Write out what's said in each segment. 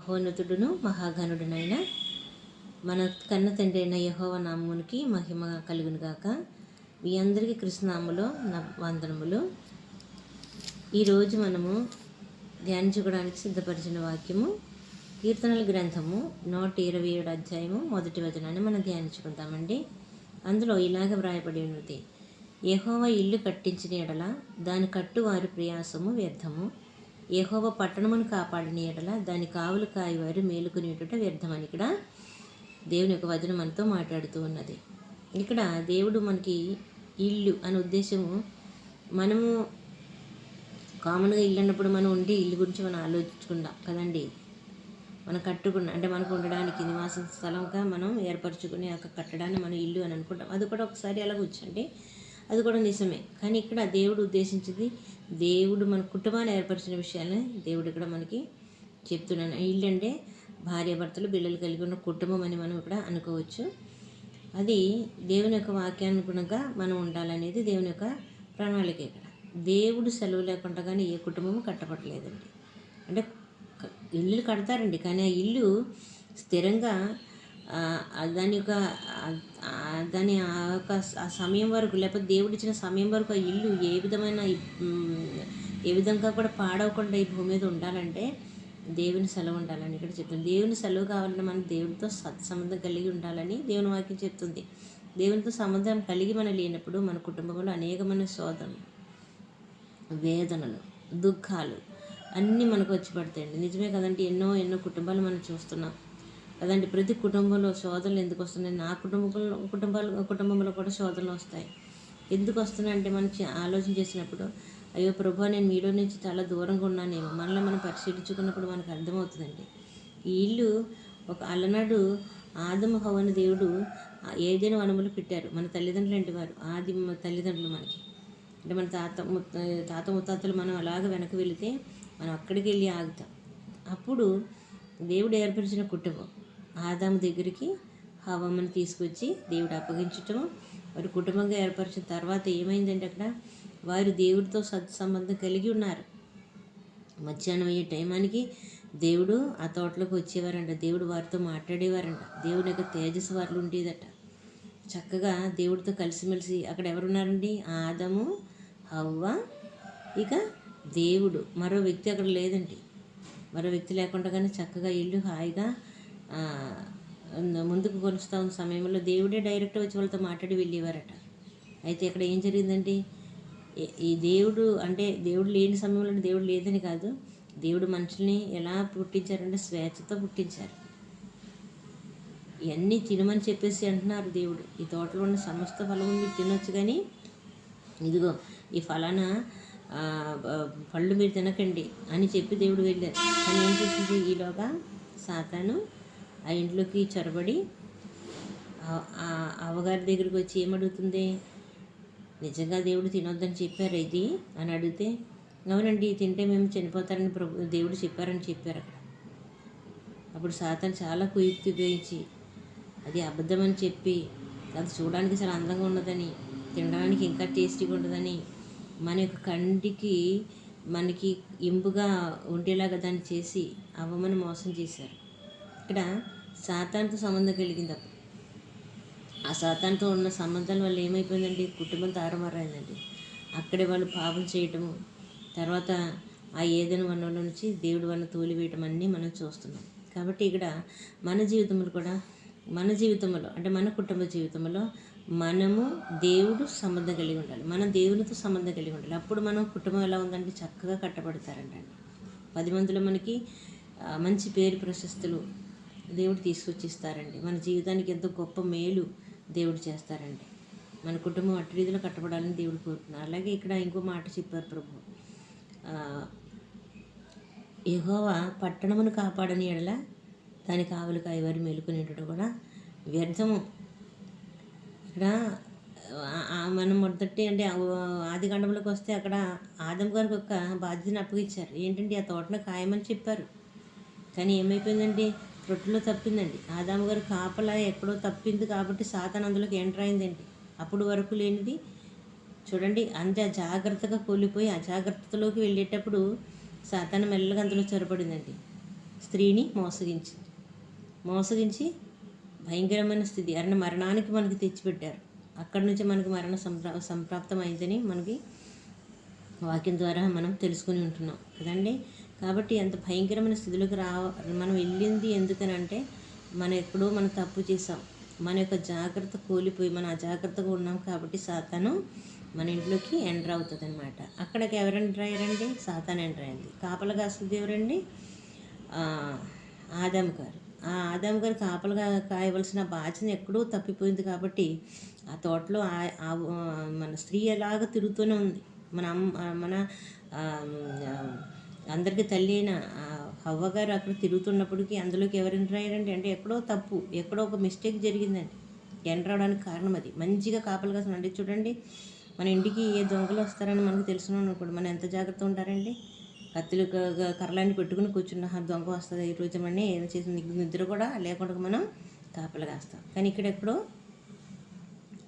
మహోన్నతుడును మహాగణుడునైన మన కన్న తండ్రి అయిన యెహోవా నామమునికి మహిమ కలుగును గాక. మీ అందరికీ కృష్ణనామములో నా వందనములు. ఈరోజు మనము ధ్యానించుకోవడానికి సిద్ధపరిచిన వాక్యము కీర్తనల గ్రంథము 127 అధ్యాయము 1వ వచనాన్ని మనం ధ్యానించుకుంటామండి. అందులో ఇలాగ వ్రాయబడి ఉన్నది: యెహోవా ఇల్లు కట్టించిన ఎడల దాని కట్టువారి ప్రయాసము వ్యర్థము, యెహోవా పట్టణమును కాపాడిన ఎడల దాని కావులు కాయవారు మేలుకునేటట వ్యర్థమని ఇక్కడ దేవుని యొక్క వచనం మనతో మాట్లాడుతూ ఉన్నది. ఇక్కడ దేవుడు మనకి ఇల్లు అనే ఉద్దేశము, మనము కామన్గా ఇల్లు అన్నప్పుడు మనం ఉండే ఇల్లు గురించి మనం ఆలోచించుకుందాం కదండి. మనం కట్టుకున్న అంటే మనకు ఉండడానికి నివాస స్థలంగా మనం ఏర్పరచుకుని ఆ కట్టడాన్ని మనం ఇల్లు అని అనుకుంటాం. అది కూడా ఒకసారి అలా కూర్చోండి, అది కూడా నిజమే. కానీ ఇక్కడ దేవుడు ఉద్దేశించింది, దేవుడు మన కుటుంబాన్ని ఏర్పరిచిన విషయాన్ని దేవుడు ఇక్కడ మనకి చెప్తున్నాను. ఇల్లు అంటే భార్యాభర్తలు పిల్లలు కలిగి ఉన్న కుటుంబం అని మనం ఇక్కడ అనుకోవచ్చు. అది దేవుని యొక్క వాక్యానుగుణంగా మనం ఉండాలనేది దేవుని యొక్క ప్రణాళిక. ఇక్కడ దేవుడు సెలవు లేకుండా కానీ ఏ కుటుంబము కట్టబడలేదండి. అంటే ఇల్లు కడతారండి, కానీ ఆ ఇల్లు స్థిరంగా దాని యొక్క ఆ సమయం వరకు, లేకపోతే దేవుడు ఇచ్చిన సమయం వరకు ఆ ఇల్లు ఏ విధంగా కూడా పాడవకుండా ఈ భూమి మీద ఉండాలంటే దేవుని సెలవు ఉండాలని ఇక్కడ చెప్తుంది. దేవుని సెలవు కావాలంటే మనం దేవుడితో సత్సంబంధం కలిగి ఉండాలని దేవుని వాక్యం చెప్తుంది. దేవునితో సంబంధం కలిగి మనం లేనప్పుడు మన కుటుంబంలో అనేకమైన శోధనలు, వేదనలు, దుఃఖాలు అన్నీ మనకు వచ్చి పడతాయండి. నిజమే కదండి. ఎన్నో కుటుంబాలు మనం చూస్తున్నాం కదండి. ప్రతి కుటుంబంలో శోధనలు ఎందుకు వస్తున్నాయి? నా కుటుంబంలో కూడా శోధనలు వస్తాయి. ఎందుకు వస్తున్నాయి అంటే మనం ఆలోచన చేసినప్పుడు, అయ్యో ప్రభు, నేను మీలో నుంచి చాలా దూరంగా ఉన్నానేమో, మనల్ని మనం పరిశీలించుకున్నప్పుడు మనకు అర్థమవుతుందండి. ఈ ఇల్లు ఒక అలనాడు ఆదము హవ్వను దేవుడు ఏదైనా వనములు పెట్టారు. మన తల్లిదండ్రులు అంటే వారు ఆది తల్లిదండ్రులు మనకి, అంటే మన తాత ముత్తాతలు మనం అలాగ వెనక్కి వెళితే మనం అక్కడికి వెళ్ళి ఆగుతాం. అప్పుడు దేవుడు ఏర్పరిచిన కుటుంబం ఆదాము దగ్గరికి హవ్వను తీసుకొచ్చి దేవుడు అప్పగించటము, వారి కుటుంబంగా ఏర్పరిచిన తర్వాత ఏమైందంటే అక్కడ వారు దేవుడితో సత్సంబంధం కలిగి ఉన్నారు. మధ్యాహ్నం అయ్యే టైమానికి దేవుడు ఆ తోటలోకి వచ్చేవారంట. దేవుడు వారితో మాట్లాడేవారంట. దేవుని యొక్క తేజస్సు వారిలో ఉండేదట. చక్కగా దేవుడితో కలిసిమెలిసి అక్కడ ఎవరున్నారండి? ఆదాము, హవ్వ, ఇక దేవుడు. మరో వ్యక్తి అక్కడ లేదండి. మరో వ్యక్తి లేకుండా కానీ చక్కగా ఇల్లు హాయిగా ముందుకు కొలుస్తూ ఉన్న సమయంలో దేవుడే డైరెక్ట్ వచ్చి వాళ్ళతో మాట్లాడి వెళ్ళేవారట. అయితే ఇక్కడ ఏం జరిగిందండి? ఈ దేవుడు అంటే దేవుడు లేని సమయంలో దేవుడు లేదని కాదు, దేవుడు మనుషుల్ని ఎలా పుట్టించారంటే స్వేచ్ఛతో పుట్టించారు. ఇవన్నీ తినమని చెప్పేసి అంటున్నారు దేవుడు. ఈ తోటలో ఉన్న సమస్త ఫలం మీరు తినొచ్చు, కానీ ఇదిగో ఈ ఫలానా పళ్ళు మీరు తినకండి అని చెప్పి దేవుడు వెళ్ళారు. కానీ ఏం చేసింది? ఈలోగా సాతాను ఆ ఇంట్లోకి చొరబడి అవ్వగారి దగ్గరికి వచ్చి ఏమడుగుతుంది? నిజంగా దేవుడు తినొద్దని చెప్పారు ఇది అని అడిగితే, అవునండి, తింటే మేము చనిపోతారని దేవుడు చెప్పారని చెప్పారు అక్కడ. అప్పుడు సాతాను చాలా కుయుక్తి ఉపయోగించి అది అబద్ధమని చెప్పి, అది చూడడానికి చాలా అందంగా ఉన్నదని, తినడానికి ఇంకా టేస్టీగా ఉండదని, మన యొక్క కంటికి మనకి ఇంపుగా ఉండేలాగా దాన్ని చేసి అవ్వమని మోసం చేశారు. ఇక్కడ సాతానుతో సంబంధం కలిగింది. అప్పుడు ఆ సాతానుతో ఉన్న సంబంధాల వల్ల ఏమైపోయిందండి? కుటుంబం తారుమారైందండి. అక్కడే వాళ్ళు పాపం చేయటము, తర్వాత ఆ ఏదైనా వనంలో నుంచి దేవుడి వల్ల తోలివేయటం అన్నీ మనం చూస్తున్నాం. కాబట్టి ఇక్కడ మన జీవితంలో అంటే మన కుటుంబ జీవితంలో మనము దేవుడు సంబంధం కలిగి ఉండాలి. మనం దేవునితో సంబంధం కలిగి ఉండాలి. అప్పుడు మనం కుటుంబం ఎలా ఉందంటే చక్కగా కట్టబడతారండి. 10 మందిలో మనకి మంచి పేరు ప్రశస్తులు దేవుడు తీసుకొచ్చి ఇస్తారండి. మన జీవితానికి ఎంతో గొప్ప మేలు దేవుడు చేస్తారండి. మన కుటుంబం అట్టి రీతిలో కట్టబడాలని దేవుడు కోరుతున్నారు. అలాగే ఇక్కడ ఇంకో మాట చెప్పారు ప్రభు, యెహోవా పట్టణమును కాపాడని ఎడల దాని కావలి కాయవారు మేలుకునేటట్టు కూడా వ్యర్థము. ఇక్కడ మనం మొదటి అంటే ఆది కాండంలోకి వస్తే అక్కడ ఆదం గారికి ఒక బాధ్యతను అప్పగించారు. ఏంటంటే ఆ తోటను కాయమని చెప్పారు. కానీ ఏమైపోయిందండి? రొట్టెలో తప్పిందండి. ఆదాము గారు కాపలా ఎక్కడో తప్పింది కాబట్టి సాతాను అందులోకి ఎంటర్ అయిందండి. అప్పుడు వరకు లేనిది చూడండి, అంతే జాగ్రత్తగా కూలిపోయి అజాగ్రత్తలోకి వెళ్ళేటప్పుడు సాతాను మెల్లగా అందులో చొరబడిందండి. స్త్రీని మోసగించి భయంకరమైన స్థితి మరణానికి మనకి తెచ్చిపెట్టారు. అక్కడి నుంచి మనకి మరణ సంప్రాప్తం అయిందని మనకి వాక్యం ద్వారా మనం తెలుసుకుని ఉంటున్నాం కదండి. కాబట్టి అంత భయంకరమైన స్థితిలోకి మనం వెళ్ళింది ఎందుకనంటే మనం ఎప్పుడో మనం తప్పు చేసాం, మన యొక్క జాగ్రత్త కోల్పోయి మనం అజాగ్రత్తగా ఉన్నాం కాబట్టి సాతాను మన ఇంట్లోకి ఎంటర్ అవుతుంది అనమాట. అక్కడికి ఎవరు ఎంటర్ అయ్యారండి? సాతాను ఎంటర్ అయింది. కాపలా కాస్తుంది ఎవరండి? ఆదాము గారు. ఆ ఆదాము గారు కాపలుగా కాయవలసిన బాధ్యత ఎక్కడో తప్పిపోయింది కాబట్టి ఆ తోటలో మన స్త్రీ ఎలాగ తిరుగుతూనే ఉంది. మన అందరికీ తల్లి అయిన హవ్వ గారు అక్కడ తిరుగుతున్నప్పటికీ అందులోకి ఎవరు ఎంటర్ అయ్యారండి? అంటే ఎక్కడో ఒక మిస్టేక్ జరిగిందండి. ఎంటర్ అవడానికి కారణం అది. మంచిగా కాపలు కాసిన చూడండి, మన ఇంటికి ఏ దొంగలు వస్తారని మనకు తెలుసున్నాను అనుకోండి, మనం ఎంత జాగ్రత్త ఉంటారండి. కత్తులు కర్రలన్నీ పెట్టుకుని కూర్చున్న దొంగ వస్తుంది ఈ రోజు మనీ ఏదో చేసి నిద్ర కూడా లేకుండా మనం కాపలు కాస్తాం. కానీ ఇక్కడెక్కడో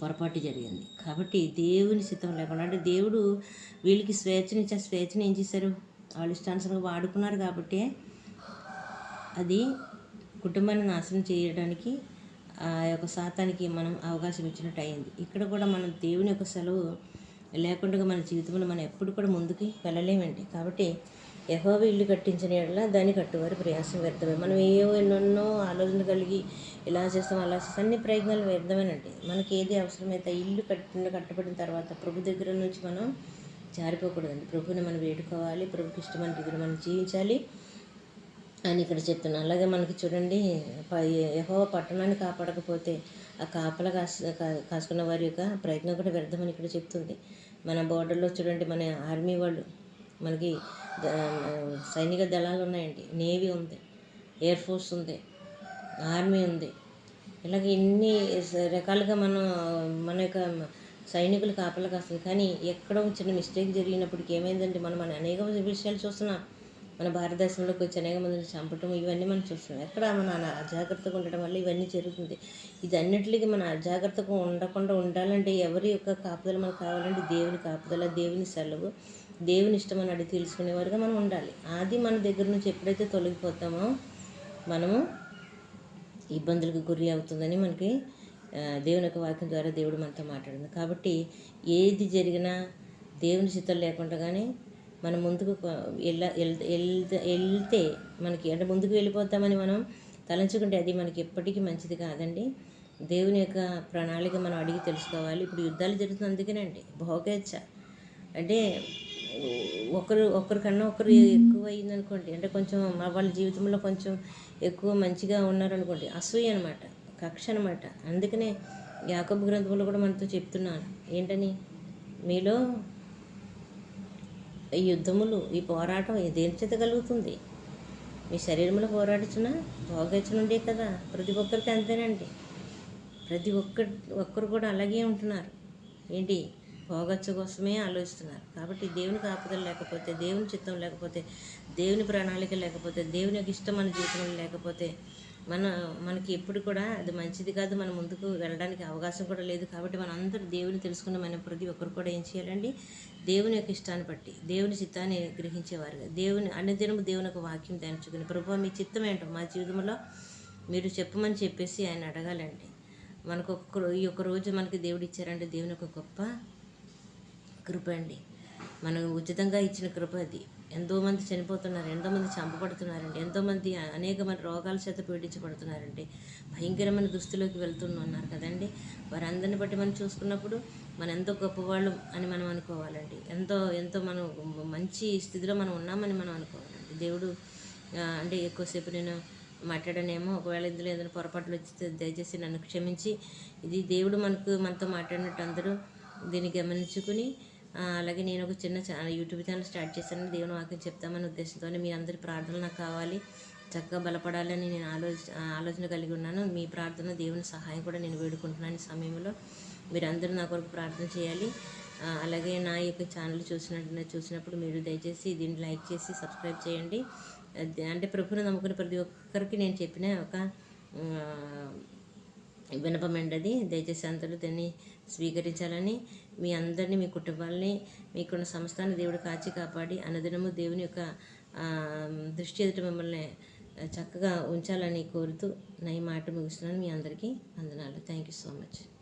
పొరపాటు జరిగింది. కాబట్టి దేవుని చిత్తం లేకుండా, అంటే దేవుడు వీళ్ళకి స్వేచ్ఛని ఏం చేశారు? వాళ్ళు ఇష్టానుసారంగా వాడుకున్నారు కాబట్టి అది కుటుంబాన్ని నాశనం చేయడానికి ఆ యొక్క సాతానికి మనం అవకాశం ఇచ్చినట్టు అయింది. ఇక్కడ కూడా మనం దేవుని యొక్క సెలవు లేకుండా మన జీవితంలో మనం ఎప్పుడు కూడా ముందుకు వెళ్ళలేమండి. కాబట్టి యెహోవా ఇల్లు కట్టించిన యెడల దాన్ని కట్టువారి ప్రయాసం వ్యర్థమే. మనం ఎన్నెన్నో ఆలోచన కలిగి ఇలా చేస్తాం అలా చేస్తాం, అన్ని ప్రయత్నాలు వ్యర్థమేనండి. మనకి ఏది అవసరమైతే ఇల్లు కట్టబడిన తర్వాత ప్రభు దగ్గర నుంచి మనం జారిపోకూడదండి. ప్రభుని మనం వేడుకోవాలి, ప్రభుకి ఇష్టమైన రీతిలో మనం జీవించాలి అని ఇక్కడ చెప్తున్నాను. అలాగే మనకి చూడండి, యెహోవా పట్టణాన్ని కాపాడకపోతే ఆ కాపలా కాసుకున్న వారి యొక్క ప్రయత్నం కూడా వ్యర్థమని ఇక్కడ చెప్తుంది. మన బోర్డర్లో చూడండి, మన ఆర్మీ వాళ్ళు, మనకి సైనిక దళాలు ఉన్నాయండి. నేవీ ఉంది, ఎయిర్ ఫోర్స్ ఉంది, ఆర్మీ ఉంది. ఇలాగ ఎన్ని రకాలుగా మన యొక్క సైనికులు కాపలా కాస్తుంది. కానీ ఎక్కడో చిన్న మిస్టేక్ జరిగినప్పటికీ ఏమైందంటే మనం అనేక విషయాలు చూస్తున్నాం. మన భారతదేశంలోకి వచ్చి అనేక మందిని చంపటం ఇవన్నీ మనం చూస్తున్నాం. ఎక్కడ మన అజాగ్రత్తగా ఉండటం వల్ల ఇవన్నీ జరుగుతుంది. ఇదన్నిటికీ మన అజాగ్రత్తగా ఉండకుండా ఉండాలంటే ఎవరి యొక్క కాపుదల మనకు కావాలంటే దేవుని కాపుదల, దేవుని సెలవు, దేవుని ఇష్టం అని అడిగి తెలుసుకునేవారుగా మనం ఉండాలి. అది మన దగ్గర నుంచి ఎప్పుడైతే తొలగిపోతామో మనము ఇబ్బందులకు గురి అవుతుందని మనకి దేవుని యొక్క వాక్యం ద్వారా దేవుడు మనతో మాట్లాడింది. కాబట్టి ఏది జరిగినా దేవుని చిత్తం లేకుండా కానీ మనం ముందుకు వెళ్తే మనకి అంటే ముందుకు వెళ్ళిపోతామని మనం తలంచుకుంటే అది మనకి ఎప్పటికీ మంచిది కాదండి. దేవుని యొక్క ప్రణాళిక మనం అడిగి తెలుసుకోవాలి. ఇప్పుడు యుద్ధాలు జరుగుతుంది అందుకేనండి. భోగేచ్ఛ అంటే ఒకరికన్నా ఒకరు ఎక్కువ అయిందనుకోండి, అంటే కొంచెం వాళ్ళ జీవితంలో కొంచెం ఎక్కువ మంచిగా ఉన్నారనుకోండి, అసూయ అనమాట, కక్ష అనమాట. అందుకనే యాకోబు గ్రంథంలో కూడా మనతో చెప్తున్నాను ఏంటని, మీలో ఈ యుద్ధములు, ఈ పోరాటం దేని చేత కలుగుతుంది? మీ శరీరంలో పోరాడుచున్న భోగేచ్ఛ నుండే కదా. ప్రతి ఒక్కరికి అంతేనండి. ప్రతి ఒక్కరు కూడా అలాగే ఉంటున్నారు. ఏంటి? భోగచ్చ కోసమే ఆలోచిస్తున్నారు. కాబట్టి దేవుని కాపుదల లేకపోతే, దేవుని చిత్తం లేకపోతే, దేవుని ప్రణాళిక లేకపోతే, దేవుని యొక్క ఇష్టం మన జీవితంలో లేకపోతే మనకి ఎప్పుడు కూడా అది మంచిది కాదు. మనం ముందుకు వెళ్ళడానికి అవకాశం కూడా లేదు. కాబట్టి మనం అందరూ దేవుని తెలుసుకున్న మన ప్రతి ఒక్కరు కూడా ఏం చేయాలండి? దేవుని యొక్క ఇష్టాన్ని బట్టి దేవుని చిత్తాన్ని గ్రహించేవారుగా అన్నదినము దేవుని యొక్క వాక్యం ధ్యానించుకుని, ప్రభువా మీ చిత్తం ఏంటో మా జీవితంలో మీరు చెప్పమని చెప్పేసి ఆయన అడగాలండి. మనకు ఈ ఒక్క రోజు మనకి దేవుడు ఇచ్చారంటే దేవుని ఒక గొప్ప కృప అండి. మనం ఉచితంగా ఇచ్చిన కృప అది. ఎంతోమంది చనిపోతున్నారు, ఎంతోమంది చంపబడుతున్నారండి, ఎంతోమంది అనేకమైన రోగాల చేత పీడించబడుతున్నారండి, భయంకరమైన దుస్తులోకి వెళ్తున్నారు కదండి. వారందరిని బట్టి మనం చూసుకున్నప్పుడు మనం ఎంతో గొప్పవాళ్ళు అని మనం అనుకోవాలండి. ఎంతో మనం మంచి స్థితిలో మనం ఉన్నామని మనం అనుకోవాలండి. దేవుడు అంటే ఎక్కువసేపు నేను మాట్లాడనేమో, ఒకవేళ ఇందులో ఏదైనా పొరపాట్లు వచ్చితే దయచేసి నన్ను క్షమించి, ఇది దేవుడు మనతో మాట్లాడినట్టు అందరూ దీన్ని గమనించుకుని, అలాగే నేను ఒక చిన్న యూట్యూబ్ ఛానల్ స్టార్ట్ చేశాను. దేవుని వాక్యం చెప్తామనే ఉద్దేశంతో మీ అందరి ప్రార్థనలు నాకు కావాలి, చక్కగా బలపడాలని నేను ఆలోచన కలిగి ఉన్నాను. మీ ప్రార్థన, దేవుని సహాయం కూడా నేను వేడుకుంటున్నాను. ఈ సమయంలో మీరందరూ నా కొరకు ప్రార్థన చేయాలి. అలాగే నా యొక్క ఛానల్ చూసినప్పుడు మీరు దయచేసి దీన్ని లైక్ చేసి సబ్స్క్రైబ్ చేయండి. అంటే ప్రభువుని నమ్ముకునే ప్రతి ఒక్కరికి నేను చెప్పిన ఒక వినపమండి అది. దయచేసి అందరూ దాన్ని స్వీకరించాలని, మీ అందరినీ, మీ కుటుంబాలని, మీకున్న సంస్థాన్ని దేవుడు కాచి కాపాడి అనుదినము దేవుని యొక్క దృష్టి ఎదుట మిమ్మల్ని చక్కగా ఉంచాలని కోరుతూ నా ఈ మాట ముగిస్తున్నాను. మీ అందరికీ వందనాలు. Thank you so much.